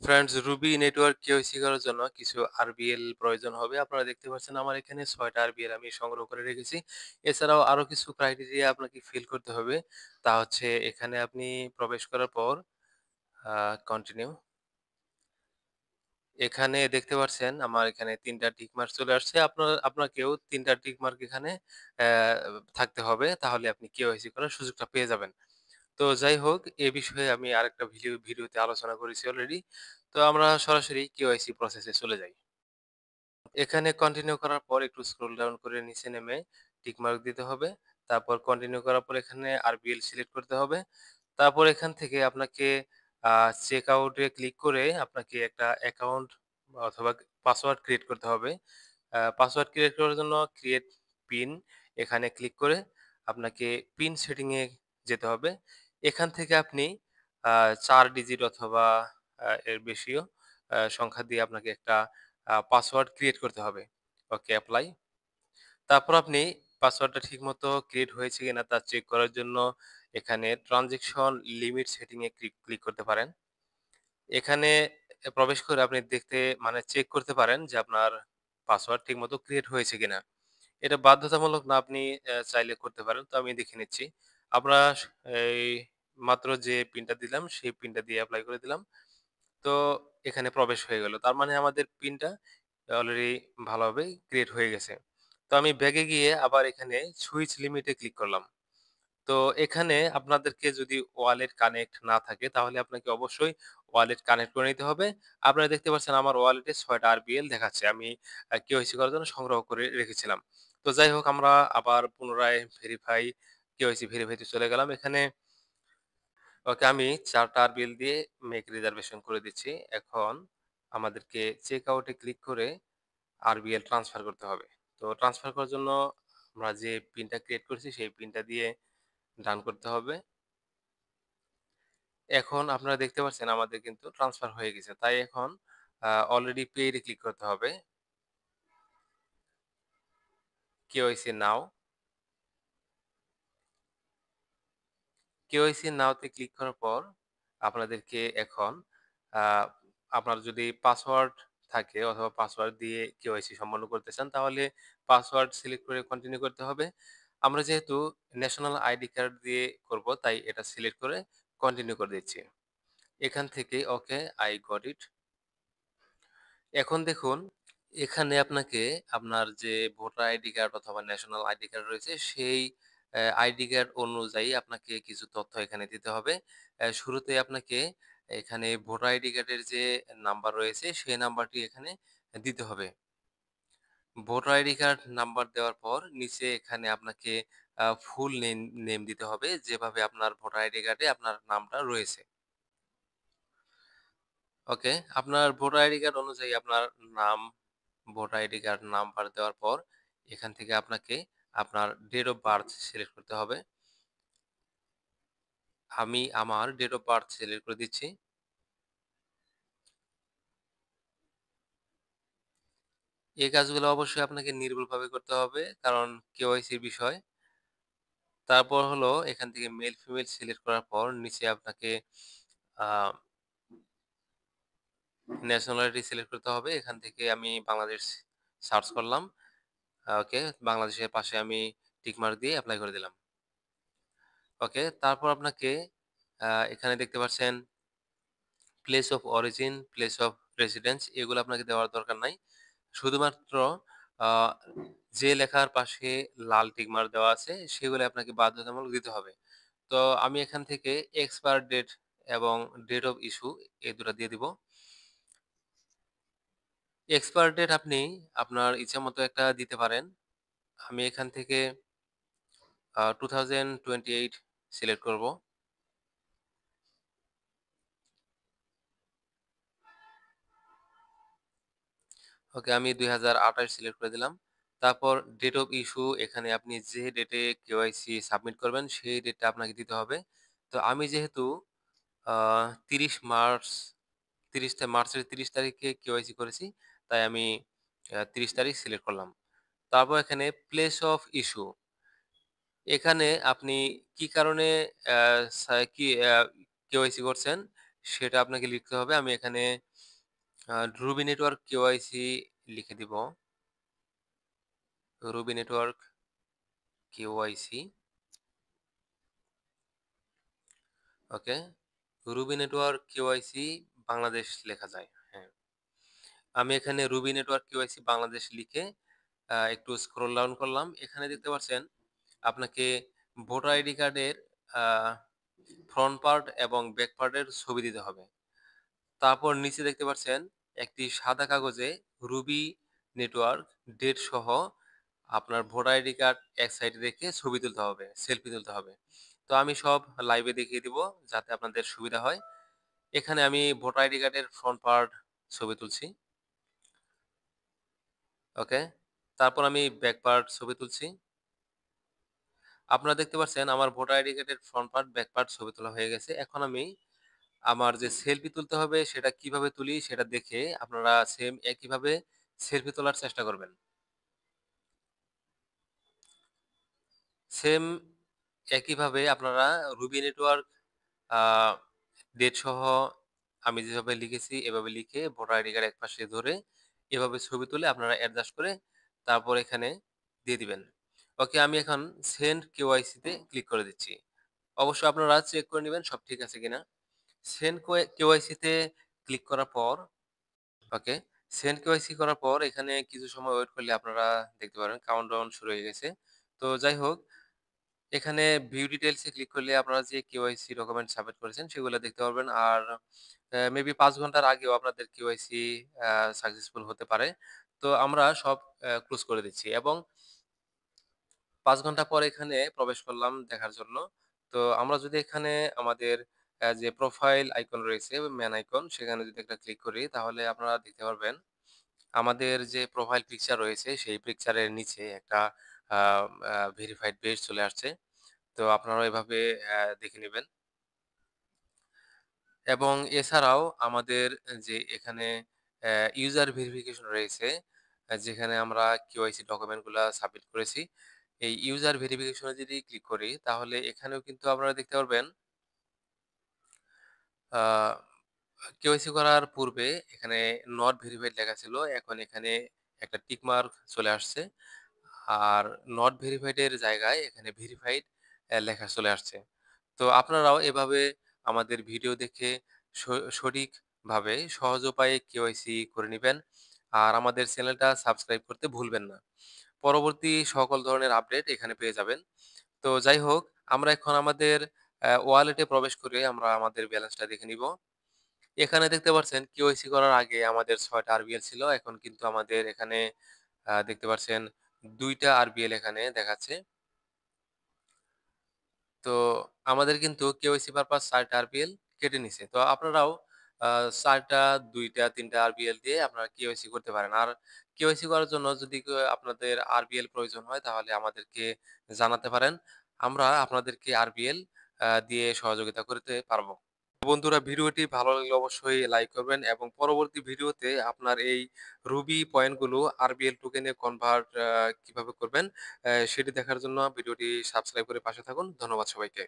Friends Ruby network KYC করার জন্য কিছু আরবিএল প্রয়োজন হবে। আপনারা দেখতে পাচ্ছেন আমার এখানে ৬ টা আরবিএল আমি সংগ্রহ করে রেখেছি। এছাড়াও আরো কিছু ক্রাইটেরিয়া আপনাকে ফিল করতে হবে। তা হচ্ছে এখানে আপনি প্রবেশ করার পর আ কন্টিনিউ। এখানে দেখতে পাচ্ছেন আমার এখানে ৩ টা টিক মার্ক চলে আসছে। আপনাকেও ৩ টা টিক মার্ক এখানে অ্যা থাকতে হবে। তাহলে আপনি কেওয়াইসি করার সুযোগটা পেয়ে যাবেন। তো যাই হোক, এ বিষয়ে আমি আরেকটা ভিডিওতে আলোচনা করেছি অলরেডি। তো আমরা সরাসরি কেওয়াইসি প্রসেস এ চলে যাই। এখানে কন্টিনিউ করার পর একটু স্ক্রল ডাউন করে নিচে নেমে টিক মার্ক দিতে হবে। তারপর কন্টিনিউ করার পর এখানে আরবিএল সিলেক্ট করতে হবে। তারপর এখান থেকে আপনাকে আ চেক আউট এ ক্লিক করে আপনাকে একটা অ্যাকাউন্ট অথবা পাসওয়ার্ড ক্রিয়েট করতে হবে। পাসওয়ার্ড ক্রিয়েট করার জন্য ক্রিয়েট পিন এখানে ক্লিক করে আপনাকে পিন সেটিং এ যেতে হবে। এখান থেকে আপনি আ ৪ ডিজিট অথবা এর বেশিও সংখ্যা দিয়ে আপনাকে একটা পাসওয়ার্ড ক্রিয়েট করতে হবে। ওকে, এপ্লাই। তারপর আপনি পাসওয়ার্ডটা ঠিকমতো ক্রিয়েট হয়েছে কিনা তা চেক করার জন্য এখানে ট্রান্সেকশন লিমিট সেটিং এ ক্লিক করতে পারেন। এখানে প্রবেশ করে আপনি দেখতে মানে চেক করতে পারেন যে আপনার পাসওয়ার্ড ঠিকমতো ক্রিয়েট হয়েছে কিনা। এটা বাধ্যতামূলক না, আপনি চাইলে করতে পারেন। তো আমি দেখে নিচ্ছি। আমরা এই মাত্র যে পিনটা দিলাম সেই পিনটা দিয়ে এপ্লাই করে দিলাম। তো এখানে প্রবেশ হয়ে গেল। তার মানে আমাদের পিনটা অলরেডি ভালোভাবে ক্রিয়েট হয়ে গেছে। তো আমি ব্যাকে গিয়ে আবার এখানে সুইচ লিমিটে ক্লিক করলাম। তো এখানে আপনাদেরকে যদি ওয়ালেট কানেক্ট না থাকে তাহলে আপনাকে অবশ্যই ওয়ালেট কানেক্ট করে নিতে হবে। আপনারা দেখতে পাচ্ছেন আমার ওয়ালেটে ৬ টা আরবিএল দেখাচ্ছে। আমি কেওয়াইসি করার জন্য সংগ্রহ করে রেখেছিলাম। তো যাই হোক, আমরা আবার পুনরায় কেওয়াইসি ভেরিফাই তে চলে গেলাম। এখানে ওকে, আমি ৪ টা আরবিএল দিয়ে মেক রিজার্ভেশন করে দিচ্ছি। এখন আমাদেরকে চেক আউট এ ক্লিক করে আরবিএল ট্রান্সফার করতে হবে। তো ট্রান্সফার করার জন্য আমরা যে পিনটা ক্রিয়েট করেছি সেই পিনটা দিয়ে ডান করতে হবে। এখন আপনারা দেখতে পাচ্ছেন আমাদের কিন্তু ট্রান্সফার হয়ে গেছে। তাই এখন অলরেডি পেইড এ ক্লিক করতে হবে। কেওয়াইসি নাও। কেওয়াইসি নাও তে ক্লিক করার পর আপনাদেরকে এখন আ আপনার যদি পাসওয়ার্ড থাকে অথবা পাসওয়ার্ড দিয়ে কেওয়াইসি সম্পন্ন করতে চান তাহলে পাসওয়ার্ড সিলেক্ট করে কন্টিনিউ করতে হবে। আমরা যেহেতু ন্যাশনাল আইডি কার্ড দিয়ে করব তাই এটা সিলেক্ট করে কন্টিনিউ করে দিচ্ছি। এখান থেকে ওকে, আই গট ইট। এখন দেখুন, এখানে আপনাকে আপনার যে ভোটার আইডি কার্ড অথবা ন্যাশনাল আইডি কার্ড রয়েছে সেই আইডি কার্ড অনুযায়ী আপনাকে কিছু তথ্য এখানে দিতে হবে। শুরুতে আপনাকে এখানে ভোটার আইডি কার্ডের যে নাম্বার রয়েছে সেই নাম্বারটি এখানে দিতে হবে। ভোটার আইডি কার্ড নাম্বার দেওয়ার পর নিচে এখানে আপনাকে ফুল নেম দিতে হবে যেভাবে আপনার ভোটার আইডি কার্ডে আপনার নামটা রয়েছে। ওকে, আপনার ভোটার আইডি কার্ড অনুযায়ী আপনার নাম, ভোটার আইডি কার্ড নাম্বার দেওয়ার পর এখান থেকে আপনাকে আপনার ডেট অফ বার্থ সিলেক্ট করতে হবে। আমি আমার ডেট অফ বার্থ সিলেক্ট করে দিচ্ছি। এই কাজগুলো অবশ্যই আপনাকে নির্ভুলভাবে করতে হবে কারণ কেওয়াইসির বিষয়। তারপর হলো এখান থেকে মেল ফিমেল সিলেক্ট করার পর নিচে আপনাকে আ ন্যাশনালিটি সিলেক্ট করতে হবে। এখান থেকে আমি বাংলাদেশ সার্চ করলাম। ওকে, বাংলাদেশের পাশে আমি টিক মার্ক দিয়ে এপ্লাই করে দিলাম। ওকে, তারপর আপনাকে এখানে দেখতে পাচ্ছেন place of origin, place of residence এগুলো আপনাকে দেওয়ার দরকার নাই। শুধুমাত্র আ যে লেখার পাশে লাল টিক মার্ক দেওয়া আছে সেগুলো আপনাকে বাধ্যতামূলক দিতে হবে। তো আমি এখান থেকে এক্সপায়ার ডেট এবং ডেট অফ ইস্যু এই ২ টা দিয়ে দিব। এক্সপায়ার ডেট আপনি আপনার ইচ্ছামত একটা দিতে পারেন। আমি এখান থেকে 2028 সিলেক্ট করব। ওকে, আমি ২০২৮ সিলেক্ট করে দিলাম। তারপর ডেট অফ ইস্যু এখানে আপনি যে ডেটে কেওয়াইসি সাবমিট করবেন সেই ডেটটা আপনাকে দিতে হবে। তো আমি যেহেতু আ ৩০ মার্চ ৩০ তারিখে কেওয়াইসি করেছি তাই আমি ৩০ তারিখ সিলেক্ট করলাম। তারপর এখানে প্লেস অফ ইস্যু এখানে আপনি কি কারণে অ্যা সা কি কেওয়াইসি করছেন সেটা আপনাকে লিখতে হবে। আমি এখানে রুবি নেটওয়ার্ক কেওয়াইসি লিখে দিব। রুবি নেটওয়ার্ক কেওয়াইসি, ওকে। রুবি নেটওয়ার্ক কেওয়াইসি বাংলাদেশ লেখা যায়। হ্যাঁ। আমি এখানে রুবি নেটওয়ার্ক কেওয়াইসি বাংলাদেশ লিখে একটু স্ক্রল ডাউন করলাম। এখানে দেখতে পাচ্ছেন আপনাকে ভোটার আইডি কার্ডের আ ফ্রন্ট পার্ট এবং ব্যাক পার্টের ছবি দিতে হবে। তারপর নিচে দেখতে পাচ্ছেন একটি সাদা কাগজে রুবি নেটওয়ার্ক ডেট সহ আপনার ভোটার আইডি কার্ড এক সাইডে রেখে ছবি তুলতে হবে, সেলফি তুলতে হবে। তো আমি সব লাইভে দেখিয়ে দিব যাতে আপনাদের সুবিধা হয়। এখানে আমি ভোটার আইডি কার্ডের ফ্রন্ট পার্ট ছবি তুলছি। ওকে। তারপর আমি ব্যাক পার্ট ছবি তুলছি। আপনারা দেখতে পাচ্ছেন আমার ভোটার আইডি কার্ডের ফ্রন্ট পার্ট, ব্যাক পার্ট ছবি তোলা হয়ে গেছে। এখন আমি আমার যে সেলফি তুলতে হবে সেটা কিভাবে তুলি সেটা দেখে আপনারা সেম একইভাবে সেলফি তোলার চেষ্টা করবেন। সেম একইভাবে আপনারা রুবি নেটওয়ার্ক আ ডেট সহ আমি যেভাবে লিখেছি এভাবে লিখে ভোটার আইডি কার্ড একপাশে ধরে এভাবে ছবি তুলে আপনারা অ্যাডজাস্ট করে তারপর এখানে দিয়ে দিবেন। ওকে, আমি এখন সেন্ড কেওয়াইসি তে ক্লিক করে দিচ্ছি। অবশ্যই আপনারা চেক করে নিবেন সব ঠিক আছে কিনা। সেন্ড কেওয়াইসি তে ক্লিক করার পর, ওকে, সেন্ড কেওয়াইসি করার পর এখানে কিছু সময় ওয়েট করলে আপনারা দেখতে পারেন কাউন্টডাউন শুরু হয়ে গেছে। তো যাই হোক, এখানে ভিউ ডিটেইলস এ ক্লিক করলে আপনারা যে কেওয়াইসি ডকুমেন্ট সাবমিট করেছেন সেগুলো দেখতে পারবেন। আর মেবি ৫ ঘন্টার আগেও আপনাদের কেওয়াইসি সাকসেসফুল হতে পারে। তো আমরা সব ক্লোজ করে দিচ্ছি এবং ৫ ঘন্টা পর এখানে প্রবেশ করলাম দেখার জন্য। তো আমরা যদি এখানে আমাদের যে প্রোফাইল আইকন রয়েছে, ম্যান আইকন, সেখানে যদি একটা ক্লিক করি তাহলে আপনারা দেখতে পারবেন আমাদের যে প্রোফাইল পিকচার রয়েছে সেই পিকচারের নিচে একটা আ আ ভেরিফাইড পেজ চলে আসছে। তো আপনারাও এভাবে দেখে নিবেন। এবং এছাড়াও আমাদের যে এখানে ইউজার ভেরিফিকেশন রয়েছে, যেখানে আমরা কেওয়াইসি ডকুমেন্ট গুলা সাবমিট করেছি। এই ইউজার ভেরিফিকেশন এ যদি ক্লিক করি তাহলে এখানেও কিন্তু আপনারা দেখতে পারবেন আ কেওয়াইসি করার পূর্বে এখানে নট ভেরিফাইড লেখা ছিল। এখন এখানে একটা টিক মার্ক চলে আসছে। আর নট ভেরিফাইড এর জায়গায় এখানে ভেরিফাইড লেখা চলে আসছে। তো আপনারাও এভাবে আমাদের ভিডিও দেখে স সঠিকভাবে সহজ উপায়ে কেওয়াইসি করে নিবেন। আর আমাদের চ্যানেলটা সাবস্ক্রাইব করতে ভুলবেন না। পরবর্তী সকল ধরনের আপডেট এখানে পেয়ে যাবেন। তো যাই হোক, আমরা এখন আমাদের ওয়ালেটে প্রবেশ করে আমরা আমাদের ব্যালেন্সটা দেখে নিব। এখানে দেখতে পাচ্ছেন কেওয়াইসি করার আগে আমাদের ৬ টা আরবিএল ছিল। এখন কিন্তু আমাদের এখানে দেখতে পাচ্ছেন ২ টা আরবিএল এখানে দেখাচ্ছে। তো আমাদের কিন্তু কেওয়াইসি পারপাস ৪ টা আরবিএল কেটে নিছে। তো আপনারাও ৪ টা, ২ টা, ৩ টা আরবিএল দিয়ে আপনারা কেওয়াইসি করতে পারেন। আর কেওয়াইসি করার জন্য যদি আপনাদের আরবিএল প্রয়োজন হয় তাহলে আমাদেরকে জানাতে পারেন। আমরা আপনাদেরকে আরবিএল দিয়ে সহযোগিতা করতে পারব। বন্ধুরা, ভিডিওটি ভালো লাগলে অবশ্যই লাইক করবেন এবং পরবর্তী ভিডিওতে আপনার এই রুবি পয়েন্টগুলো আরবিএল টোকেনে কনভার্ট কিভাবে করবেন সেটি দেখার জন্য ভিডিওটি সাবস্ক্রাইব করে পাশে থাকুন। ধন্যবাদ সবাইকে।